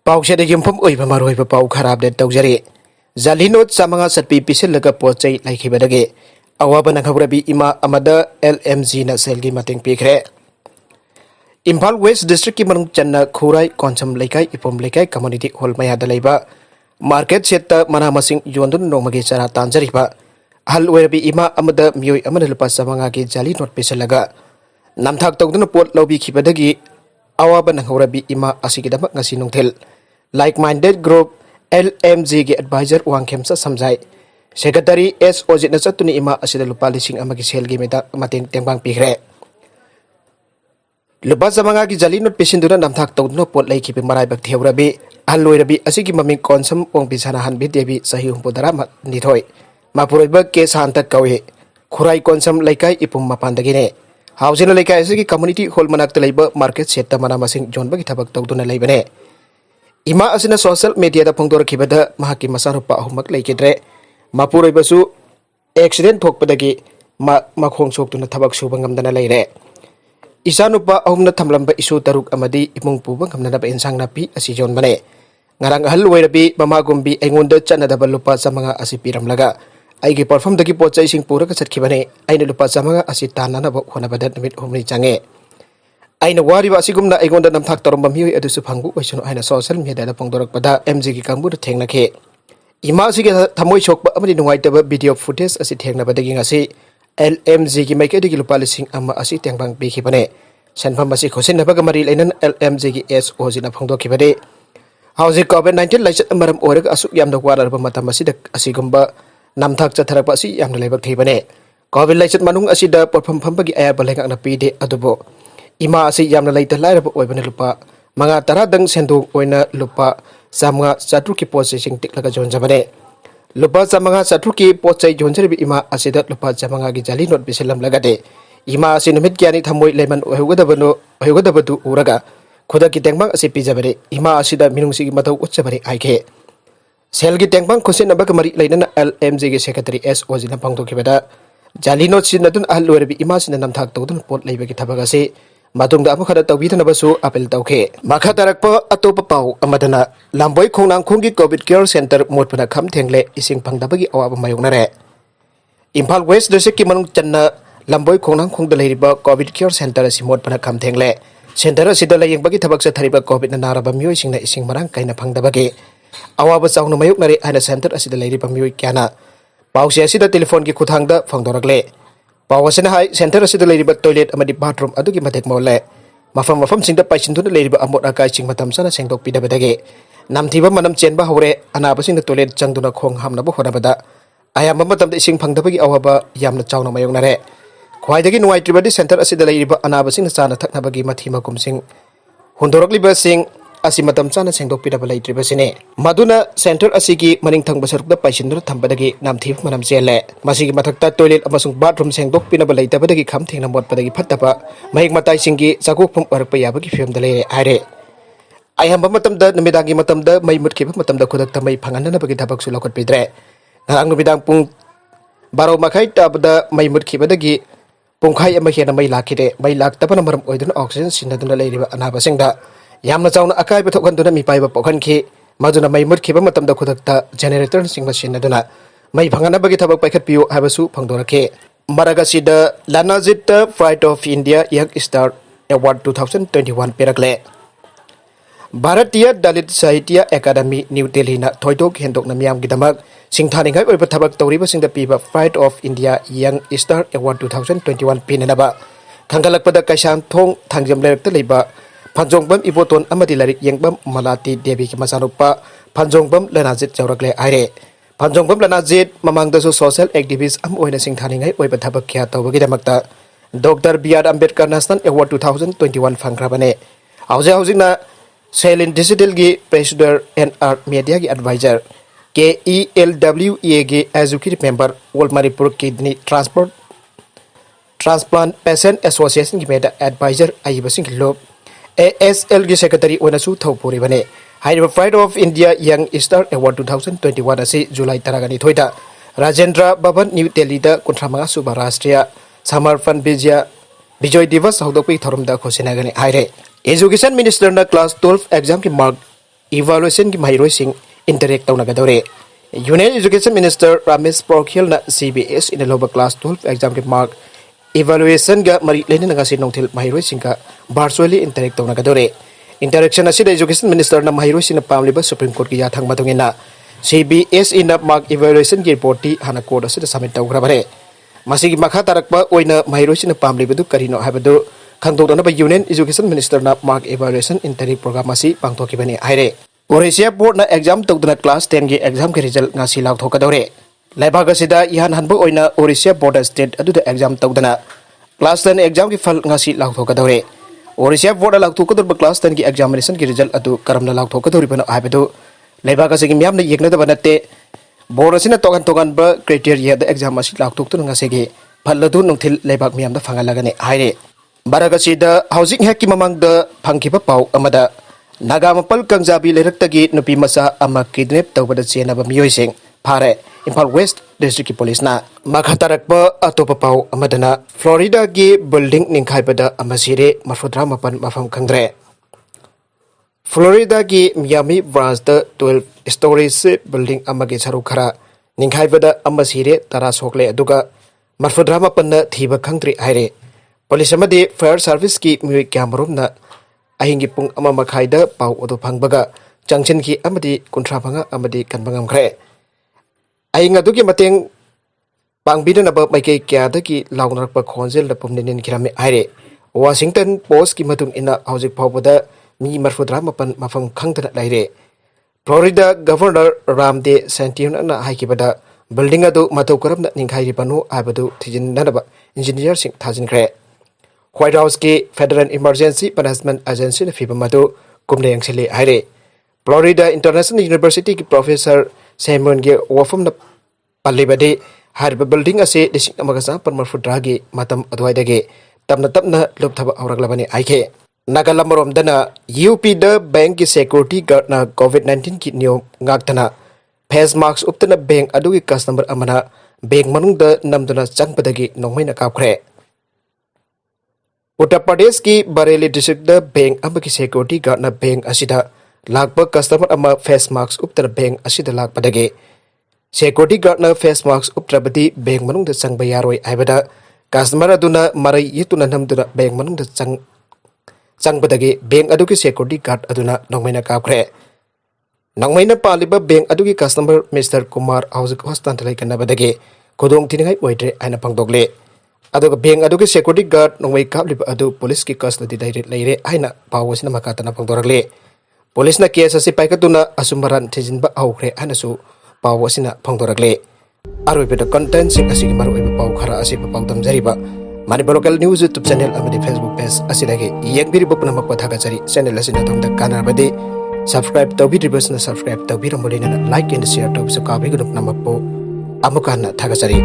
पाउसेद युमफम ओइबा मारोइबा पाउ खराब दे तौजरे जालिनोट चामंगा सत्पी पिसिलगा पोचै लाइखिबदगे अवाबा नखबरबी इमा अमदा एलएमजी ना सेलगी मतेंग पिखरे इम्फाल वेस्ट डिस्ट्रिक्ट की मनुंग चन्ना खुराई कोंसम लेकाई इपोम लेकाई कम्युनिटी हॉल मयादा लेबा मार्केट सेट मना मसिंग योंदुन नोमगे चरा तांजरिबा हल वेरबी इमा अमदा मियोय अमन लुपा चामंगा के जाली नोट पिसिलगा नमथाक तौदुन पोट लौबी खिबदगी अवाबा नखबरबी इमा असिगिदमक ngasi nungthil like minded group LMG के एडवाइजर वांगखेमसा समझाई सेक्रेटरी एस ओजित न चतुनि इमा असिदा लुपा लिसिंग अमगी सेलगी मेदा मतेंग तेंबांग पिखरे लुपा चामंगा की जाली नोट पेसिंदुना नमथाक तौदुन पोट लेखिबे मराइबक थेवरबी हलोइरबी असिगी ममिंग कोनसम पोंगपि साना हनबि देबी सही हुंपुदरा निथोय मापुरैबा केस हांतक कवे खुराई कोनसम लेकाई इपुम मपानदगिने हाउसिंग लेकाई असिगी कम्युनिटी हॉल मनाक्ता लेबा मार्केट सेट मना मसिंग जोनबगी थबक तौदुना लेबने इमा असिना सोशल मीडिया फोंदोरखिबदा महाकी मसारुपा अहुमक लेकिद्रे मापुरैबसु एक्सीडेंट थोकपदगी मखोंग सोक्तुना थबक सुबा ngamdana लेरे इसानुपा अहुमना थमलंबा issue तरुक अमदी इमुंग पुबा ngamnanaba insang napi asi jonbane ngarang hal weirabi mamagumbi aingonda chanadaba lupa chamanga asi piramlaga aigi perform dagi pochai sing puraga chatkibane aina lupa chamanga asi tananaba khonabada namit humni change aina wari ba sigumna aigonda namthak toromba mioi adusu phangbu oisunu aina social media da pongdorakpada MG ki kangbu thengnakhe ima sige thamoi chokba amani nungaitaba video footage asi thengnabadagi ngasi LMG ki maikedi ki lupa lising amma asi tengbang bikhibane sanpham asi khosinnabaga mari lainan LMG ki SO jina phongdokhibade hauji COVID-19 laichat maram oraga asuk yamda wararba matam asida asigumba namthak chatharapa asi yamna lebak thibane COVID laichat manung asida porpham phambagi ayar balengak na pide adubo इमा असी यामना लैता लाइरब ओइबने लुपा मंगा तरा दंग सेंदोक ओइना लुपा चामंगा चाट्रु की पोचै सिंग टिकलगा जोनजबने लुपा चामंगा चाट्रु की पोचै जोनजरिबि इमा असिदा लुपा चामंगा की जाली नोट बिसेलम लगादे इमा असी नुमित क्यानि थमोइ लेमन ओइगदबदु उरगा खुदा की टेंगबांग असी पिजबरे इमा असिदा मिनुंगसी की मथौ उच्चबरे आइखे सेल की टेंगबांग खुसिनबक मरि लैनना LMG की सेक्रेटरी एस ओजिना पंगदोखिबदा जाली नोट सिनदुन अहलुरबि इमा सिन नमथाक तौदुन पोट लैबगी थबगसे मातुंगदा अमुखदा तौबिदनबसु अपील तौखे माखा तारकपा अतोप पाउ अमदना लांबोई खोंनांखोंगी कोविड केयर सेंटर मोटपना खम थेंगले इसिंग फंगदबगी अवाब मायोगनरे इम्फाल वेस्ट डिस्ट्रिक्ट की मनुंग चन्ना लांबोई खोंनांखोंगदा लेरिबा कोविड केयर सेंटर असि मोटपना खम थेंगले सेंटर असिदा लायेंगबगी थबक सथरिबा कोविड ना नारबा मियोइसिंगना इसिंग मरांग काइना फंगदबगी अवाब चाउना मायोगनरे आइना सेंटर असिदा लेरिबा मियोइ क्याना पाउसे असिदा टेलीफोन की खुथांगदा फंगदोरकले पावसना हाई सेंटर असिदा लेरिबा टॉयलेट अमदी बाथरूम अदुगी मथेक मोले मफम मफम सिंगदा पाइसिनदुना लेरिबा अमोट अकाई सिंग मतम सना सेंगदोक पिदबदगे नामथिबा मनम चेनबा हौरे अनाबसिंगदा टॉयलेट चंगदुना खोंग हामनबो होनबदा आयाम मतमदा इसिंग फंगदबगी अवाबा यामना चाउना मायोगनरे ख्वाइदगी नुवाइत्रिबदि सेंटर असिदा लेरिबा अनाबसिंगदा चाना थकनबगी मथिमा कुमसिंग हुंदोरकलिबा सिंग asi matam chana sengdok pidaba leitribasine maduna center asigi maning thangba sarukda paisindura thambadagi namthib manam chele masigi mathakta toilet amasung bathroom sengdok pinaba leitabadagi kham thengna motpadagi phattaba mahik matai singi chakokphum arakpa yabagi film da leire aire ayamba matamda namidangi matamda mai mutkhiba matamda khudakta mai phangananabagi thabak su lokot pidre ngarang numidang pung 12 makhai tabda mai mutkibadagi pungkhai ama hena mai lakhide mai laktabana maram oiduna oxygen sinaduna leiriba anaba singda यामना चाउना अकाय बथोखनदुना मिपाइबा पोखनखि मदुना मै मुरखिबा मतमदा खुदकता जनरेटर सिंगबा सिनदुना मै भंगनाबगी थबक पाइखतपियो हाबसु फंगदोरखे मरागासिदा Lanajit flight of India young star award 2021 पेरकले भारतीय दलित साहित्य एकेडमी न्यू दिल्ली ना थोइदोक हेंदोक नमियामगिदमक सिंगथानिंगाय ओइबा थबक तौरिबा सिंगदा पीबा flight of India young star award 2021 पिननबा थंगलकपदा कैसान थोंग थांजम लेरक्ता लेबा फंजोंगबम इबोतोन अमदी लारिक यंगबम मलाती देवी की मसानुपा फंजोंगबम लनाजित चौरकले आइरे फंजोंगबम लनाजित ममांगदसु सोशल एक्टिविस्ट अम ओइना सिंगथानिंगाय ओइबा थबक ख्या तौबगिदमक्ता doctor B R Ambedkar national award 2021 फंग्राबने हौजे हौजिना सेलिन डिजिटल की प्रेसिडेंट एनआर मीडिया की एडवाइजर KELWEA की executive member all Manipur kidney transplant patient association की मेडा एडवाइजर आइबसिंग लोब ASL की सेक्रेटरी ओनसु थौपुरी बने HYBE flight of India young star award 2021 असी जुलाई 13 थोइदा राजेंद्र भवन न्यू दिल्ली दा 35 सुबा राष्ट्रीय समर फन विजय दिवस हौदोपी थरमदा खोसिनागने हाइरे एजुकेशन मिनिस्टर ना क्लास 12 एग्जाम की mark evaluation ki mahiroi interact tawnagadore Union Education Minister Ramesh Porkhial na CBS in the lower class 12 exam ki mark evaluation ga mari lenin nga sin nongthil mahiroi ka virtually interact tawnagadore interaction asida Education Minister na mahiroi sin pamliba Supreme Court ki yathang matungina CBS in the mark evaluation ki report ti hana court asida submit tawgrabare masigi makha tarakpa oina mahiroi sin pamliba du karino habadu khangdodona ba Union Education Minister na mark evaluation interact program asi pangthokibani aire Orisia board na exam tawduna class 10 gi exam ki result ngasi law thokadore Laibaga sida ihan hanbo oina Orisia border state aduda exam tawdana class 10 exam ki fal ngasi law thokadore Orisia board law thokador class 10 gi examination ki result adu karamna law thokadori bana abedu Laibaga sigi myamna yekna da banate board asina togan ba criteria da exam asi law thoktu ngase gi phalladu nungthil laibak myam da fangalagane haire Baraga sida housing hack ki mamang da phangkiba pau amada Nagamapal Kangjabi Lerakagi Nupi Masa ama kidnap tawbada chenaba miyoising phare Imphal West District Police na Makhatarakpa atopa pau amadana Florida gi building ningkhaibada amasire mafudra mapan mafam khangdre Florida gi Miami branch da 12 stories building amagi saru khara ningkhaibada amasire tara sokle aduga mafudra mapan na thiba khangdri haire Police amadi fire service ki miwi kyamarum na Ahingi pung ama makhaida pau odo phangbaga changchen ki amadi kunthra phanga amadi kanbangam khre Ahinga duki mateng pangbida na ba maikei kya da ki laungnak pa khonjel da pumnenin khirame aire Washington Post ki matung ina hojik phawbada mi marfudra mapan mafam khangtana laire Florida Governor Ramde Santion na haikibada building adu matau karamna ningkhai panu abadu thijin nanaba engineer sing thajin khre White House ki Federal Emergency Management Agency na FIBA madu kumne yangsili haire Florida International University ki Professor Simon ge wafum na palibade harba building ase dising amagasa parmarfudra gi matam adwaidage tapna lupthaba auraglabani aike Nagalamrom dana UP the bank ki security guard na COVID-19 ki niyo ngaktana face mask uptana bank adu ki customer amana bank manung da namduna changpadagi nongmaina kapkhre Uttar Pradesh ki Bareilly district da bank ama ki security guard na bank asida lagpa customer ama face mask uptar bank asida lagpadage security guard na face mask uptrabadi bank manung da changba yaroi aibada customer aduna marai yituna namduna bank manung da changbadage bank adu ki security guard aduna nongmaina kapkhre nongmaina paliba bank adu ki customer Mr Kumar Housing Hospital lai kanabadage kodong tiningai oidre aina pangdogle Aduga bank aduga security guard nongmai kaplib adu police ki custody direct laire aina pawasina makatana pangdoragle police na case asi paikatuna asumbaran thejinba aukre anasu pawasina pangdoragle aroibeda content sing asigi maroiba paw khara asi paw tamjariba Manipur local news YouTube channel amadi Facebook page asidagi yengbiri bopna makwa thaga chari channel asina thongda kanarbadi subscribe tawbiribasna subscribe tawbiramulina like and share tawbisu kabigunupna mappo amukana thaga chari